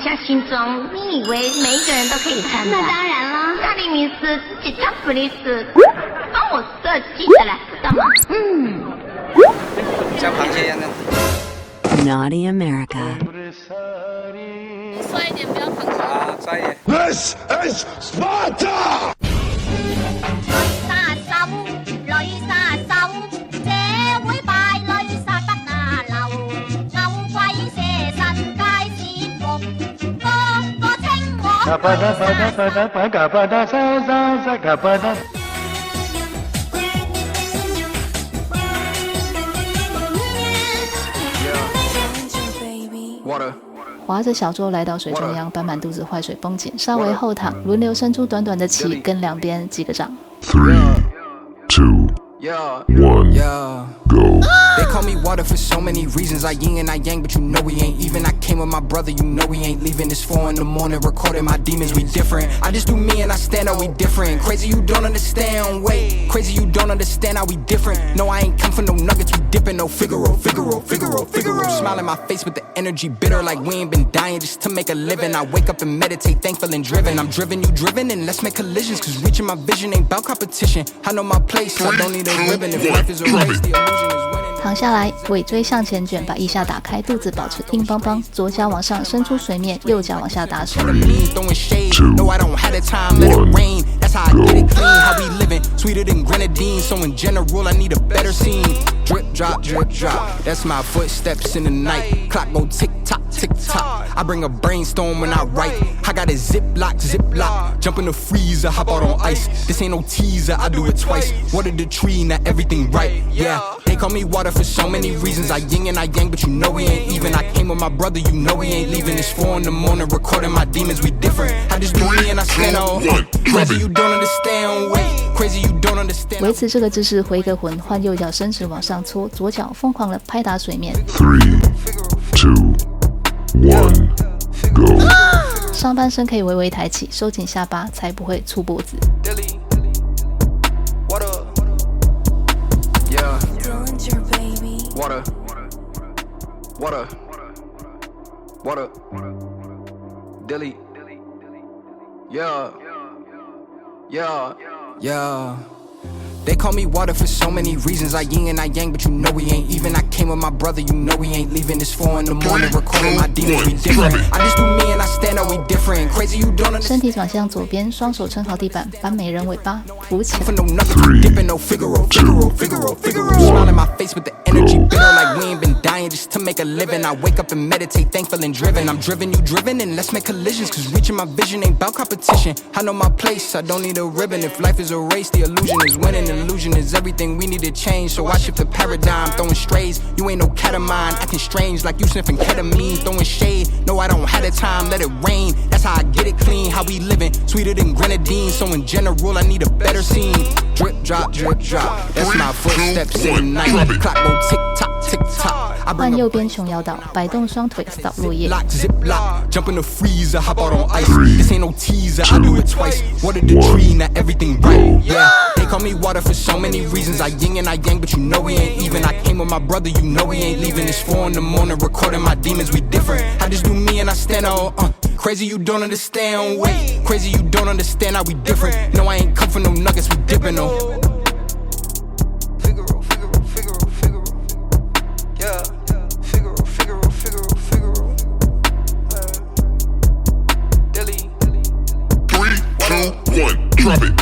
下新装，你以为每一个人都可以穿的？那当然了，它明明是自己他不的是帮我设计的啦，知道吗？像螃蟹一样的。Naughty America。帅一点，不要螃蟹。啊，帅一点。This is Sparta！ 划着小舟来到水中央，搬满肚子坏水绷紧，稍微后躺，轮流伸出短短的鳍，跟两边击个掌。3, 2, 1, go. They call me water for so many reasons. I yin and I yang, but you know we ain't even. I came with my brother, you know we ain't leaving. It's 4 in the morning, recording my demons, we different. I just do me and I stand out, we different. Crazy you don't understand, wait. Crazy you don't understand how we different. No, I ain't come for no nuggets, we dipping. No Figaro. Smile in my face with the energy bitter, like we ain't been dying just to make a living. I wake up and meditate, thankful and driven. I'm driven, you driven, and let's make collisions. Cause reaching my vision ain't about competition. I know my place, I don't need a ribbon. If life is a race, the illusion is winning. 躺下来，尾椎向前卷，把腋下打开，肚子保持硬邦邦，左脚往上伸出水面，右脚往下打水。 3, 2, 1, That's how I get it clean, how we living, sweeter than grenadine. So in general, I need a better scene. Drip, drop, that's my footsteps in the night. Clock go tick tock, tick tock. I bring a brainstorm when I write. I got a ziplock, jump in the freezer, hop out on ice. This ain't no teaser, I do it twice. Water the tree, not everything right, yeah. They call me water for so many reasons. I yin and I yang, but you know we ain't even. I came with my brother, you know we ain't leaving. It's 4 in the morning, recording my demons, we different. I just do me and I stand on. Crazy you don't understand, wait. Crazy you don't understand. 维持这个姿势，回个魂，换右脚伸直往上搓，左脚疯狂的拍打水面。 3, 2, 1, go. 上半身可以微微抬起，收紧下巴，才不会粗脖子。 Water, Dilly, yeah. They call me water for so many reasons. I yin and I yang, but you know we ain't even. I came with my brother, you know we ain't leaving. It's 4 in the morning, recording my demons, we different. I just do me and I stand out, we different. Crazy you don't understand. 身体转向左边，双手撑好地板，把美人尾巴扶起来。 3, 2, 1, Smile in my face with the energy bitter, like we ain't been dying just to make a living. I wake up and meditate, thankful and driven. I'm driven, you driven, and let's make collisions. Cause reaching my vision ain't about competition. I know my place, I don't need a ribbon. If life is a race, the illusion is winning. Illusion is everything, we need to change. So I shift the paradigm, throwing strays. You ain't no cat of mine, acting strange like you sniffing ketamine. Throwing shade, no I don't have the time, let it rain. That's how I get it clean, how we living, sweeter than grenadine. So in general, I need a better scene. Drip, drop, that's my footsteps in the night. Clock go tick tock, tick tock. 换右边琼瑶岛，摆动双腿扫落叶。 Jump in the freezer, hop out on ice. This ain't no teaser, I do it twice. Water the tree, not everything right. Yeah, they call me water for so many reasons. I yin and I yang, but you know we ain't even. I came with my brother, you know we ain't leaving. It's 4 in the morning, recording my demons, we different. I just do me and I stand on. Crazy you don't understand, wait. Crazy you don't understand how we different. No, I ain't come for no nuggets, we dipping no. Drop it.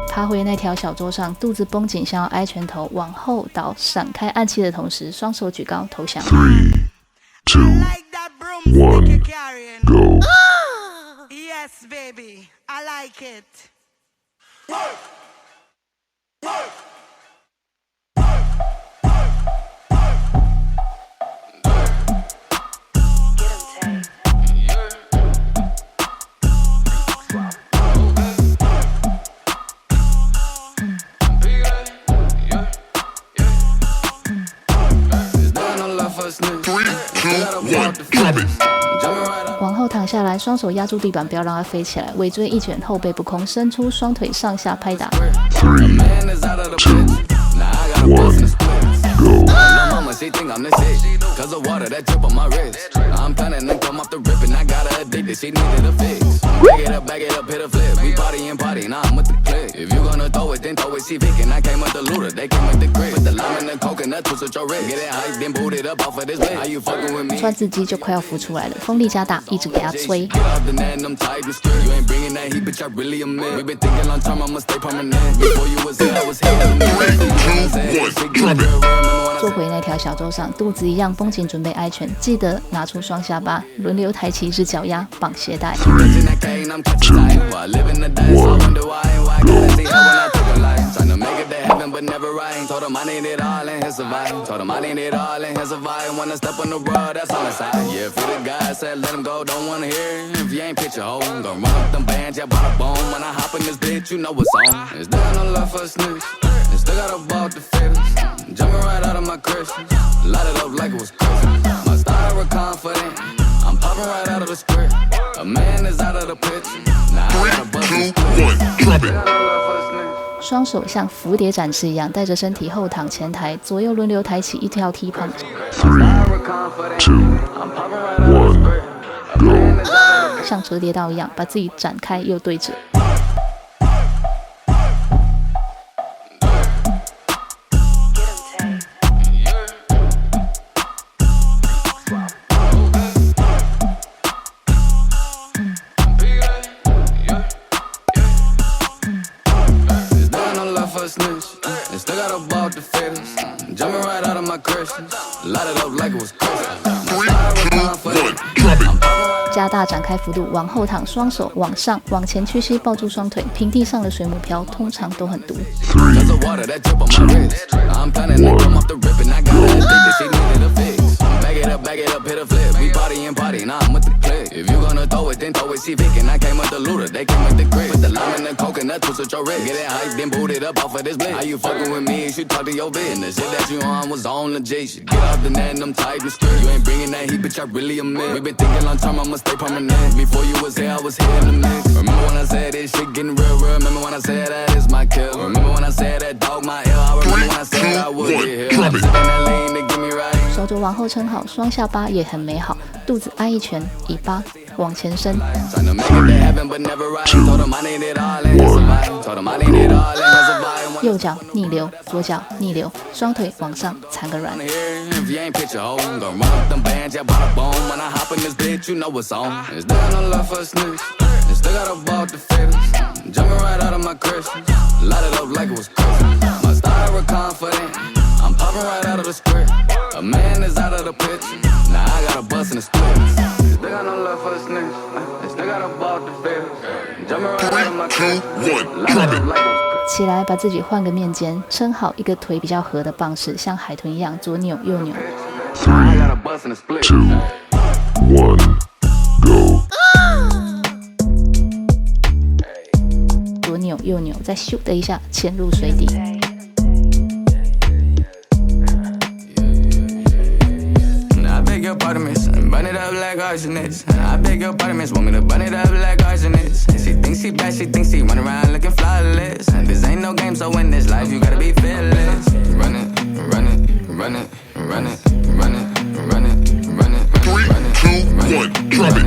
爬回那条小舟上，肚子绷紧，想要挨拳头，往后倒，闪开暗器的同时，双手举高投降。 3, 2, 1, go. Yes, baby, I like it. Drop it. 往后躺下来，双手压住地板，不要让它飞起来。尾椎一卷，后背不空，伸出双腿上下拍打。 3, 2, 1, go. Cause the water that drip on my wrist. I'm planning to come off the rip and I got her addicted, she needed a fix. Back it up, hit a flip. We party, now I'm with the click. If you gonna throw it, then throw it, she pickin'. I came with the looter, they came with the grip. With the lime and the coconut, twist with your wrist. Get it hype, then boot it up off of this bed. How you fucking with me? 川字肌就快要浮出来了，风力加大，一直给它吹。 Get off the net and I'm tight and strict. You ain't bringing that heat, bitch, I really am it. We been thinking long term, I'ma stay permanent. Before you was here, I was here. 坐回那条小舟上，肚子一样绷紧，准备挨拳。记得拿出双下巴，轮流抬起一只脚丫，绑鞋带。 But never right. Told him I need it all in his survive. Told him I need it all in his survive. Wanna step on the road, that's all inside. Yeah, for the guy said let him go, don't wanna hear it. If you ain't pitch a hole, gonna run up them bands, yeah, bought a bone. When I hop in this bitch, you know what's on. Is there no love for snitch? And still got a ball to fit us. Jumping right out of my Christian. Light it up like it was Christmas. My style was confident. I'm popping right out of the script. A man is out of the picture. Now I gotta bust this Drop it. 双手像蝴蝶展翅一样，带着身体后躺前抬，左右轮流抬起一条踢胖。 3, 2, 1, go. 像折叠刀一样，把自己展开又对折。 Still got a ball to fit us. Jumping right out of my Christians. Light it up like it was Christmas. 3, 2, 1, drop it. 加大展开幅度，往后躺，双手往上，往前屈膝，抱住双腿，平地上的水母漂通常都很毒。 3, 2, 1, go. Back it up, hit a flip. We party, now I'm with the click. If you gonna throw it, then throw it, she pickin'. I came with the looter, they came with the grip. With the lime and the coconut, twist with your wrist. Get it hype, then boot it up off of this bed. How you fucking with me? You should talk to your bitch. And the shit that you on was on legit. Shit. Get off the net and I'm tight and strict. You ain't bringing that heat, bitch, I really am it. We been thinking long term, I'ma stay permanent. Before you was here, I was here in the mix. Remember when I said this shit getting real? Remember when I said that it's my kill? Remember when I said that dog my ill? I remember when I said I would get here. I'm sipping that lean to get me right. 手肘往后撑好，双下巴也很美好，肚子挨一拳，尾巴往前伸。 右脚逆流，左脚逆流，双腿往上缠个软。 I'm popping right out of the script. A man is out of the picture. Now I got a bus in the split. They got no love for the snitch. They still got a ball to fit. Jumping right out of my crib. 3, 2, 1, drop it. 起来，把自己换个面肩，撑好一个腿比较合的棒式，像海豚一样左扭右扭。 3, 2, 1, go. 左扭右扭，再咻的一下潜入水底。 beg your pardon, miss. Burn it up like arsonists. I beg your pardon, miss. Want me to burn it up like arsonists. She thinks she bad, she thinks she run around looking flawless. This ain't no game, so in this life you gotta be fearless. Run it, run it, run it, run it, run it, run it, run it, run it, 3, 2, 1, drop it.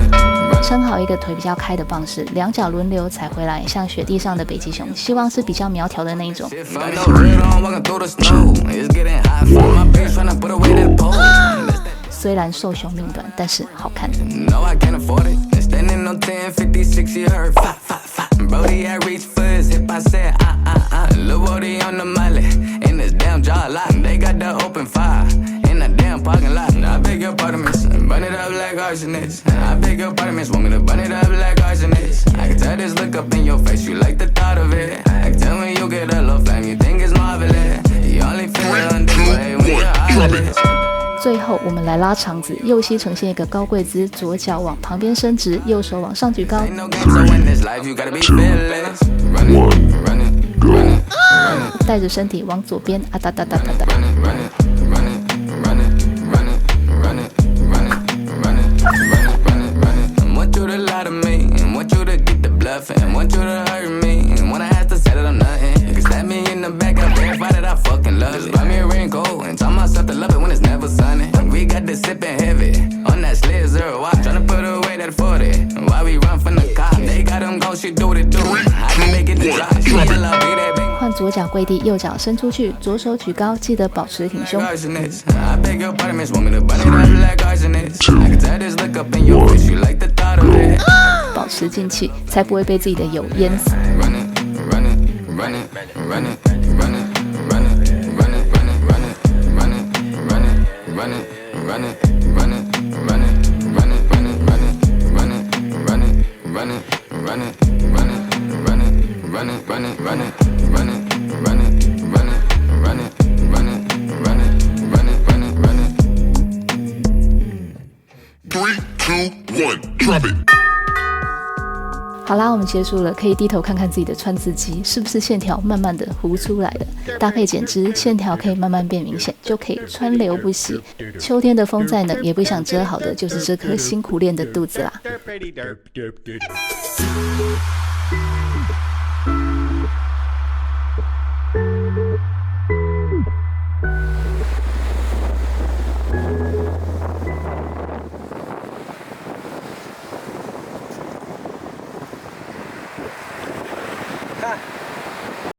撑好一个腿比较开的棒式，两脚轮流踩回来，像雪地上的北极熊，希望是比较苗条的那一种。 虽然瘦熊命短，但是好看。 No, I can't afford it. Standing on 10, 56, you heard. Brody, I reached for his hip, I said, Lil' Brody on the molly, in this damn jaw lock. They got the open fire, in the damn parking lot. I beg your pardon, miss. Burn it up like arsonists. I beg your pardon, miss. Want me to burn it up like arsonists. I can tell this look up in your face, you like the thought of it. I can tell when you get a little flame, you think it's marvelous. You only feel on this way when you're heartless. 最后，我们来拉长子，右膝呈现一个高跪姿，左脚往旁边伸直，右手往上举高。 3, 2, 1, go. 带着身体往左边，啊哒哒哒哒哒。 Want you to lie to me, and want you to get the bluffing, and want you to hurt me, and when I have to settle on nothing, you can stab me in the back, I verify that I fucking love it. Buy me a raincoat, and tell myself to love it when it's never sunny. We got this 换左脚跪地，右脚伸出去，左手举高，记得保持挺胸。保持进气，才不会被自己的油淹死。3, 2, 1, drop it. 好啦，我们结束了，可以低头看看自己的川字肌是不是线条慢慢的糊出来了。搭配减脂，线条可以慢慢变明显，就可以川流不息。秋天的风再冷，也不想遮好的就是这颗辛苦练的肚子啦。